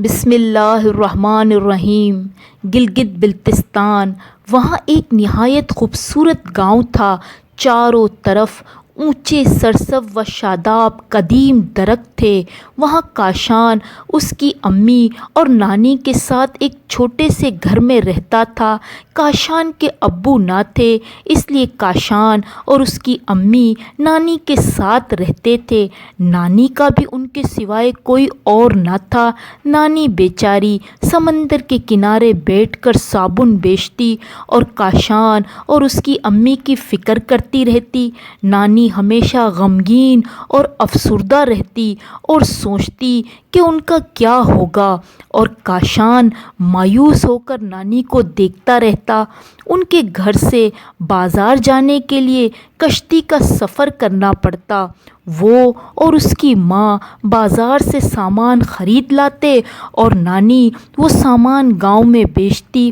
بسم اللہ الرحمن الرحیم۔ گلگت بلتستان، وہاں ایک نہایت خوبصورت گاؤں تھا۔ چاروں طرف اونچے سرسبز و شاداب قدیم درخت تھے۔ وہاں کاشان اس کی امی اور نانی کے ساتھ ایک چھوٹے سے گھر میں رہتا تھا۔ کاشان کے ابو نہ تھے، اس لیے کاشان اور اس کی امی نانی کے ساتھ رہتے تھے۔ نانی کا بھی ان کے سوائے کوئی اور نہ تھا۔ نانی بیچاری سمندر کے کنارے بیٹھ کر صابن بیچتی اور کاشان اور اس کی امی کی فکر کرتی رہتی۔ نانی ہمیشہ غمگین اور افسردہ رہتی اور سوچتی کہ ان کا کیا ہوگا، اور کاشان مایوس ہو کر نانی کو دیکھتا رہتا۔ ان کے گھر سے بازار جانے کے لیے کشتی کا سفر کرنا پڑتا۔ وہ اور اس کی ماں بازار سے سامان خرید لاتے اور نانی وہ سامان گاؤں میں بیچتی۔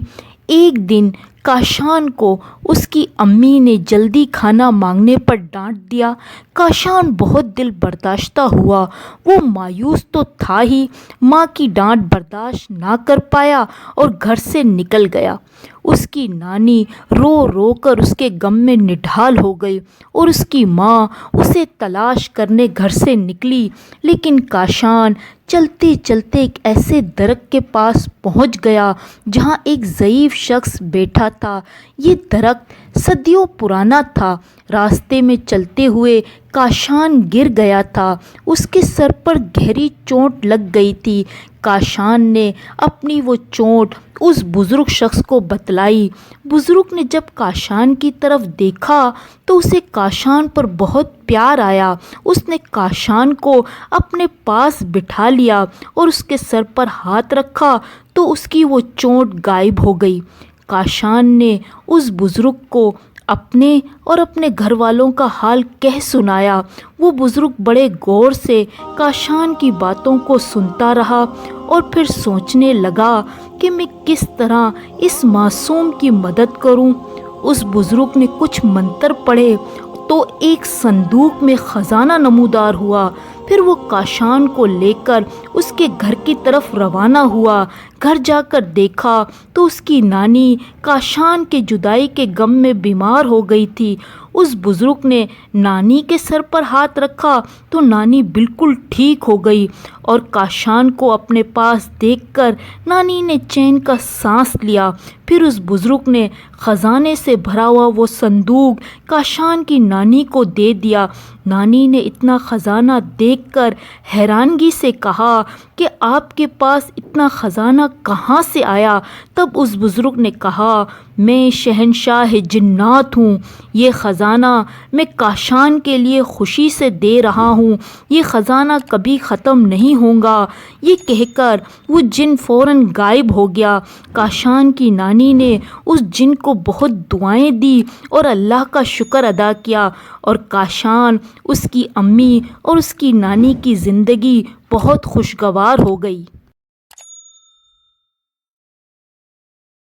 ایک دن کاشان کو اس کی امی نے جلدی کھانا مانگنے پر ڈانٹ دیا۔ کاشان بہت دل برداشتہ ہوا۔ وہ مایوس تو تھا ہی، ماں کی ڈانٹ برداشت نہ کر پایا اور گھر سے نکل گیا۔ اس کی نانی رو رو کر اس کے غم میں نڈھال ہو گئی اور اس کی ماں اسے تلاش کرنے گھر سے نکلی، لیکن کاشان چلتے چلتے ایک ایسے درخت کے پاس پہنچ گیا جہاں ایک ضعیف شخص بیٹھا تھا۔ یہ درخت صدیوں پرانا تھا۔ راستے میں چلتے ہوئے کاشان گر گیا تھا۔ اس کے سر پر گہری چوٹ لگ گئی تھی۔ کاشان نے اپنی وہ چوٹ اس بزرگ شخص کو بتلائی۔ بزرگ نے جب کاشان کی طرف دیکھا تو اسے کاشان پر بہت پیار آیا۔ اس نے کاشان کو اپنے پاس بٹھا لیا اور اس کے سر پر ہاتھ رکھا تو اس کی وہ چوٹ غائب ہو گئی۔ کاشان نے اس بزرگ کو اپنے اور اپنے گھر والوں کا حال کہہ سنایا۔ وہ بزرگ بڑے غور سے کاشان کی باتوں کو سنتا رہا اور پھر سوچنے لگا کہ میں کس طرح اس معصوم کی مدد کروں۔ اس بزرگ نے کچھ منتر پڑھے تو ایک صندوق میں خزانہ نمودار ہوا۔ پھر وہ کاشان کو لے کر اس کے گھر کی طرف روانہ ہوا۔ گھر جا کر دیکھا تو اس کی نانی کاشان کے جدائی کے غم میں بیمار ہو گئی تھی۔ اس بزرگ نے نانی کے سر پر ہاتھ رکھا تو نانی بالکل ٹھیک ہو گئی، اور کاشان کو اپنے پاس دیکھ کر نانی نے چین کا سانس لیا۔ پھر اس بزرگ نے خزانے سے بھرا ہوا وہ صندوق کاشان کی نانی کو دے دیا۔ نانی نے اتنا خزانہ دیکھ کر حیرانگی سے کہا کہ آپ کے پاس اتنا خزانہ کہاں سے آیا؟ تب اس بزرگ نے کہا، میں شہنشاہ جنات ہوں۔ یہ خزانہ میں کاشان کے لیے خوشی سے دے رہا ہوں۔ یہ خزانہ کبھی ختم نہیں ہوگا۔ یہ کہہ کر وہ جن فوراً غائب ہو گیا۔ کاشان کی نانی نے اس جن کو بہت دعائیں دی اور اللہ کا شکر ادا کیا، اور کاشان، اس کی امی اور اس کی نانی کی زندگی بہت خوشگوار ہو گئی۔